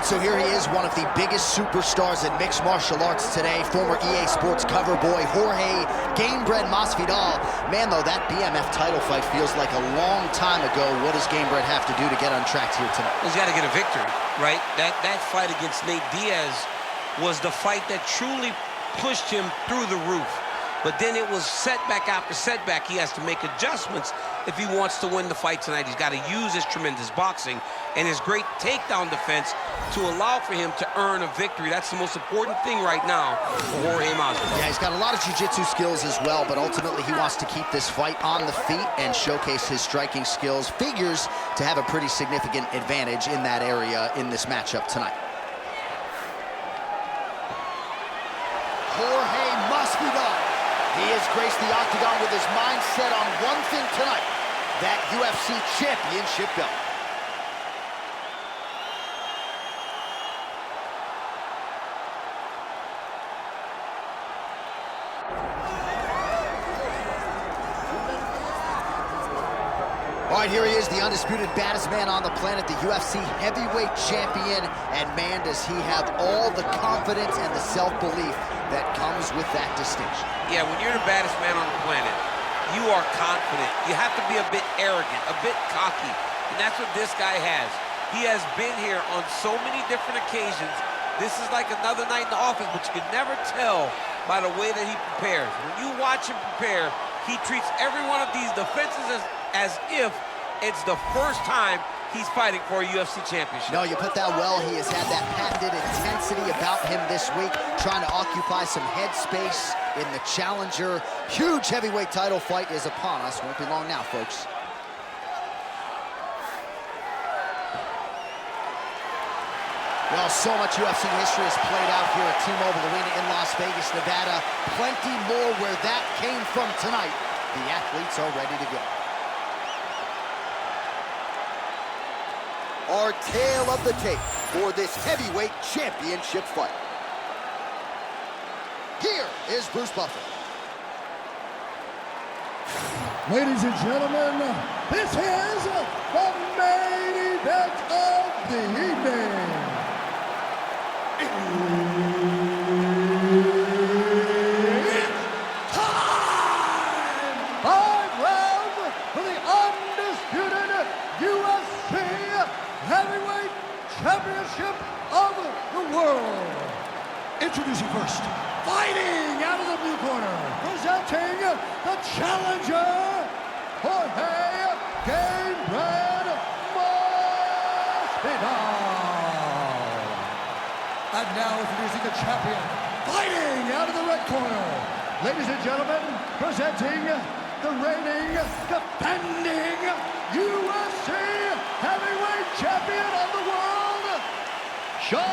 right, so here he is, one of the biggest superstars in mixed martial arts today, former EA Sports cover boy, Jorge Gamebred Masvidal. Man, though, that BMF title fight feels like a long time ago. What does Gamebred have to do to get on track here tonight? He's got to get a victory, right? That fight against Nate Diaz was the fight that truly pushed him through the roof. But then it was setback after setback. He has to make adjustments if he wants to win the fight tonight. He's got to use his tremendous boxing and his great takedown defense to allow for him to earn a victory. That's the most important thing right now for Jorge Masvidal. Yeah, he's got a lot of jiu-jitsu skills as well, but ultimately he wants to keep this fight on the feet and showcase his striking skills. Figures to have a pretty significant advantage in that area in this matchup tonight. Jorge Masvidal. He has graced the octagon with his mind set on one thing tonight, that UFC championship belt. All right, here he is, the undisputed baddest man on the planet, the UFC heavyweight champion. And man, does he have all the confidence and the self-belief that comes with that distinction. Yeah, when you're the baddest man on the planet, you are confident. You have to be a bit arrogant, a bit cocky. And that's what this guy has. He has been here on so many different occasions. This is like another night in the office, but you can never tell by the way that he prepares. When you watch him prepare, he treats every one of these defenses as if it's the first time he's fighting for a UFC championship. No, you put that well. He has had that patented intensity about him this week, trying to occupy some head space in the challenger. Huge heavyweight title fight is upon us. Won't be long now, folks. Well, so much UFC history has played out here at T-Mobile Arena in Las Vegas, Nevada. Plenty more where that came from tonight. The athletes are ready to go. Our tale of the tape for this heavyweight championship fight. Here is Bruce Buffer. Ladies and gentlemen, this is the main event of the evening. It's time! 5 rounds for the undisputed UFC Heavyweight Championship of the world. Introducing first, fighting out of the blue corner, presenting the challenger, Jorge Gamebred Masvidal. And now introducing the champion, fighting out of the red corner, ladies and gentlemen, presenting the reigning, defending UFC Heavyweight Champion of the world, Sharabutdin.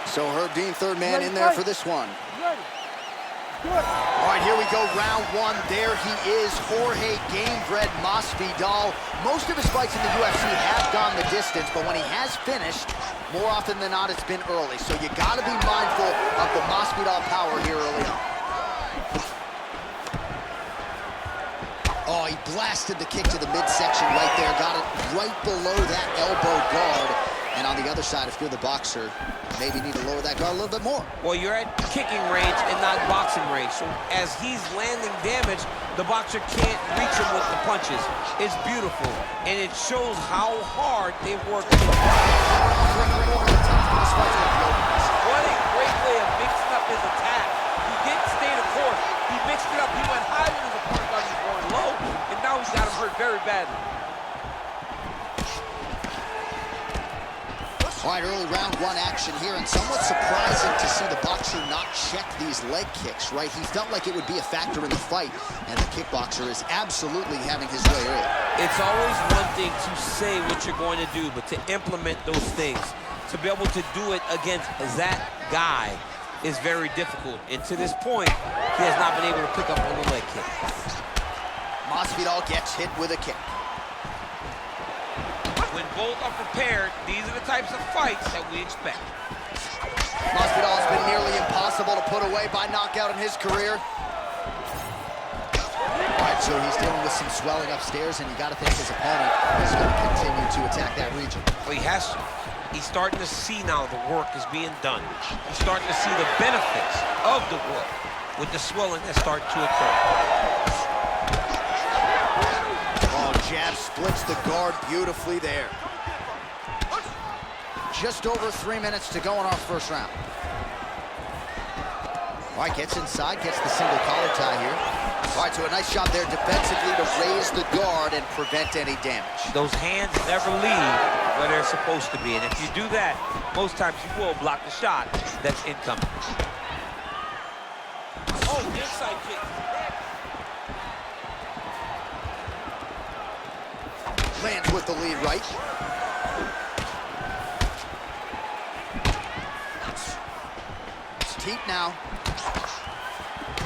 So Herb Dean, third man in there for this one. All right, here we go, round one. There he is, Jorge Gamebred Masvidal. Most of his fights in the UFC have gone the distance, but when he has finished, more often than not, it's been early. So you gotta be mindful of the Masvidal power here early on. Oh, he blasted the kick to the midsection right there. Got it right below that elbow guard. And on the other side, if you're the boxer, maybe need to lower that guard a little bit more. Well, you're at kicking range and not boxing range. So as he's landing damage, the boxer can't reach him with the punches. It's beautiful, and it shows how hard they've worked. What a great way of mixing up his attack. He didn't stay the course. He mixed it up. He went higher than his opponent thought he was going low, and now he's got him hurt very badly. All right, early round one action here, and somewhat surprising to see the boxer not check these leg kicks, right? He felt like it would be a factor in the fight, and the kickboxer is absolutely having his way early. It's always one thing to say what you're going to do, but to implement those things, to be able to do it against that guy is very difficult. And to this point, he has not been able to pick up on the leg kick. Masvidal gets hit with a kick. When both are prepared, these are the types of fights that we expect. Masvidal has been nearly impossible to put away by knockout in his career. So he's dealing with some swelling upstairs, and you got to think his opponent is going to continue to attack that region. Well, he has to. He's starting to see now the work is being done. He's starting to see the benefits of the work with the swelling that's starting to occur. Oh, jab splits the guard beautifully there. Just over 3 minutes to go in our first round. All right, gets inside, gets the single collar tie here. All right, so a nice job there defensively to raise the guard and prevent any damage. Those hands never leave where they're supposed to be, and if you do that, most times you will block the shot that's incoming. Oh, inside kick. Lands with the lead right. It's Teat now.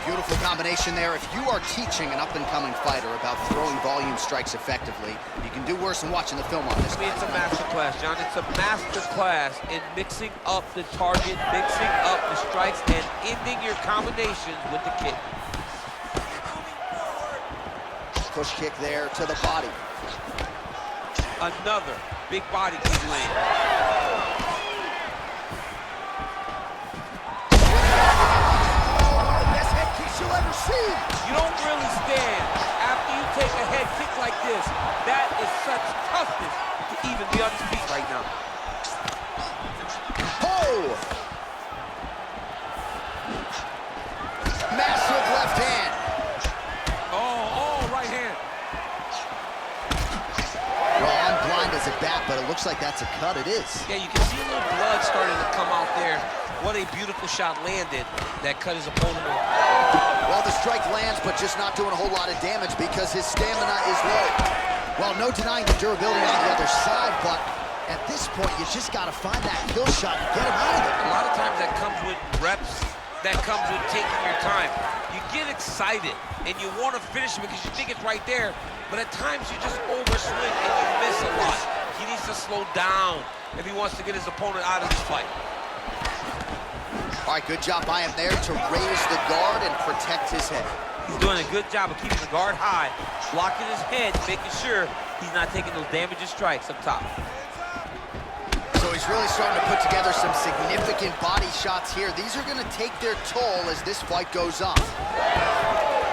Beautiful combination there. If you are teaching an up-and-coming fighter about throwing volume strikes effectively, you can do worse than watching the film on this. I mean, it's a master class, John. It's a master class in mixing up the target, mixing up the strikes, and ending your combinations with the kick. Push kick there to the body. Another big body kick land. You don't really stand after you take a head kick like this. That is such toughness to even be on his feet right now. Oh! Massive left hand. Oh, right hand. Well, I'm blind as a bat, but it looks like that's a cut. It is. Yeah, you can see a little blood starting to come out there. What a beautiful shot landed that cut his opponent off. Well, the strike lands, but just not doing a whole lot of damage because his stamina is low. Well, no denying the durability on the other side, but at this point, you just got to find that kill shot and get him out of there. A lot of times that comes with reps, that comes with taking your time. You get excited, and you want to finish it because you think it's right there, but at times you just overswing and you miss a lot. He needs to slow down if he wants to get his opponent out of this fight. All right, good job by him there to raise the guard and protect his head. He's doing a good job of keeping the guard high, blocking his head, making sure he's not taking those damaging strikes up top. So he's really starting to put together some significant body shots here. These are going to take their toll as this fight goes on.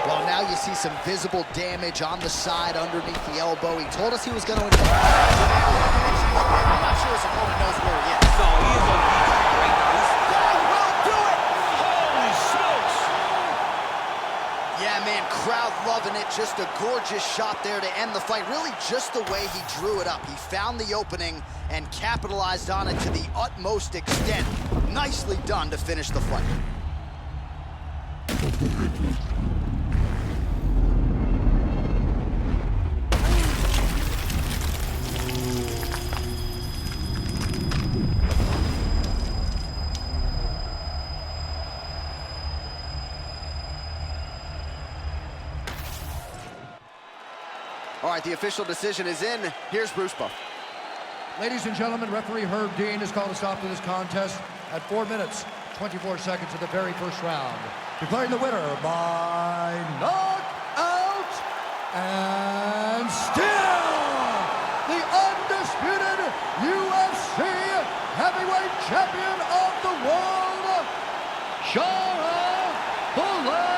Well, now you see some visible damage on the side underneath the elbow. He told us he was going to... I'm not sure his opponent knows where he is. No, he is on the beach right now. Yeah, man, crowd loving it. Just a gorgeous shot there to end the fight. Really just the way he drew it up. He found the opening and capitalized on it to the utmost extent. Nicely done to finish the fight. All right, the official decision is in. Here's Bruce Buff. Ladies and gentlemen, referee Herb Dean has called a stop to this contest at 4 minutes, 24 seconds of the very first round. Declaring the winner by knockout and still the undisputed UFC heavyweight champion of the world, Sharabutdin.